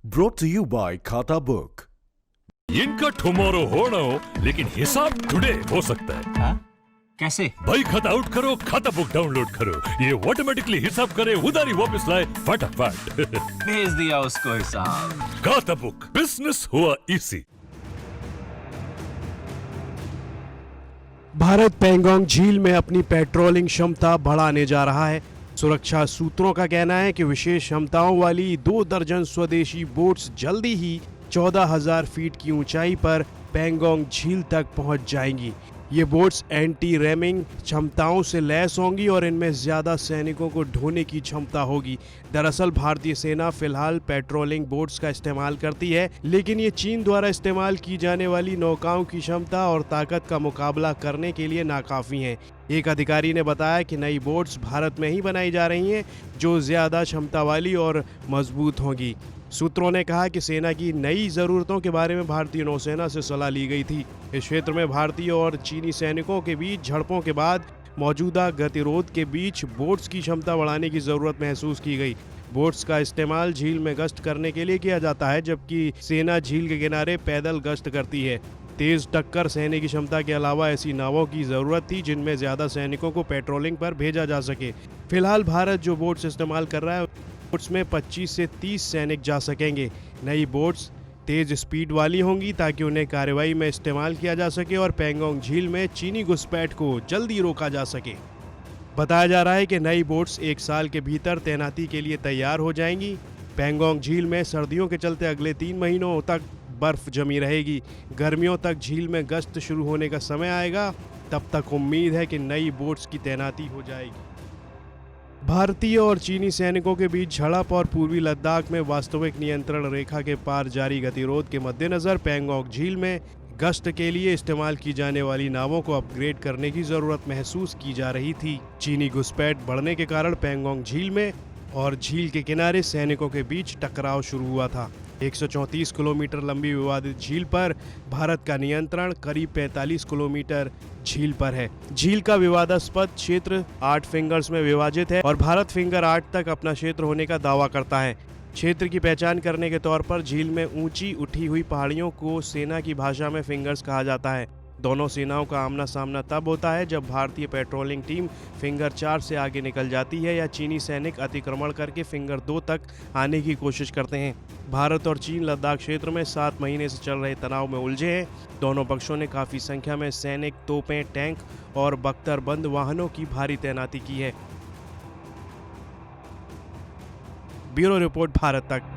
Brought to you by खाता book. इनका tomorrow होना हो लेकिन हिसाब टुडे हो सकता है। हाँ? कैसे? भाई खाता आउट करो, खाता बुक डाउनलोड करो, ये ऑटोमेटिकली हिसाब करे, उधारी वापस लाए फटाफट। भेज दिया उसको हिसाब। खाता बुक, बिजनेस हुआ इजी। भारत पैंगोंग झील में अपनी पेट्रोलिंग क्षमता बढ़ाने जा रहा है। सुरक्षा सूत्रों का कहना है कि विशेष क्षमताओं वाली 2 दर्जन स्वदेशी बोट्स जल्दी ही 14,000 फीट की ऊंचाई पर पैंगोंग झील तक पहुंच जाएंगी। ये बोट्स एंटी रैमिंग क्षमताओं से लैस होंगी और इनमें ज्यादा सैनिकों को ढोने की क्षमता होगी। दरअसल भारतीय सेना फिलहाल पेट्रोलिंग बोट्स का इस्तेमाल करती है, लेकिन ये चीन द्वारा इस्तेमाल की जाने वाली नौकाओं की क्षमता और ताकत का मुकाबला करने के लिए नाकाफी हैं। एक अधिकारी ने बताया कि नई बोट्स भारत में ही बनाई जा रही हैं, जो ज्यादा क्षमता वाली और मजबूत होंगी। सूत्रों ने कहा कि सेना की नई ज़रूरतों के बारे में भारतीय नौसेना से सलाह ली गई थी। इस क्षेत्र में भारतीय और चीनी सैनिकों के बीच झड़पों के बाद मौजूदा गतिरोध के बीच बोट्स की क्षमता बढ़ाने की ज़रूरत महसूस की गई। बोट्स का इस्तेमाल झील में गश्त करने के लिए किया जाता है, जबकि सेना झील के किनारे पैदल गश्त करती है। तेज टक्कर सहने की क्षमता के अलावा ऐसी नावों की ज़रूरत थी जिनमें ज़्यादा सैनिकों को पेट्रोलिंग पर भेजा जा सके। फिलहाल भारत जो बोट्स इस्तेमाल कर रहा है, बोट्स में 25 से 30 सैनिक जा सकेंगे। नई बोट्स तेज स्पीड वाली होंगी ताकि उन्हें कार्रवाई में इस्तेमाल किया जा सके और पैंगोंग झील में चीनी घुसपैठ को जल्दी रोका जा सके। बताया जा रहा है कि नई बोट्स 1 साल के भीतर तैनाती के लिए तैयार हो जाएंगी। पैंगोंग झील में सर्दियों के चलते अगले 3 महीनों तक बर्फ जमी रहेगी। गर्मियों तक झील में गश्त शुरू होने का समय आएगा। तब तक उम्मीद है कि नई बोट्स की तैनाती हो जाएगी। भारतीय और चीनी सैनिकों के बीच झड़प और पूर्वी लद्दाख में वास्तविक नियंत्रण रेखा के पार जारी गतिरोध के मद्देनजर पैंगोंग झील में गश्त के लिए इस्तेमाल की जाने वाली नावों को अपग्रेड करने की जरूरत महसूस की जा रही थी। चीनी घुसपैठ बढ़ने के कारण पैंगोंग झील में और झील के किनारे सैनिकों के बीच टकराव शुरू हुआ था। 134 किलोमीटर लंबी विवादित झील पर भारत का नियंत्रण करीब 45 किलोमीटर झील पर है। झील का विवादास्पद क्षेत्र 8 फिंगर्स में विभाजित है और भारत फिंगर 8 तक अपना क्षेत्र होने का दावा करता है। क्षेत्र की पहचान करने के तौर पर झील में ऊंची उठी हुई पहाड़ियों को सेना की भाषा में फिंगर्स कहा जाता है। दोनों सेनाओं का आमना सामना तब होता है जब भारतीय पेट्रोलिंग टीम फिंगर 4 से आगे निकल जाती है या चीनी सैनिक अतिक्रमण करके फिंगर 2 तक आने की कोशिश करते हैं। भारत और चीन लद्दाख क्षेत्र में 7 महीने से चल रहे तनाव में उलझे हैं। दोनों पक्षों ने काफ़ी संख्या में सैनिक, तोपें, टैंक और बख्तरबंद वाहनों की भारी तैनाती की है। ब्यूरो रिपोर्ट, भारत तक।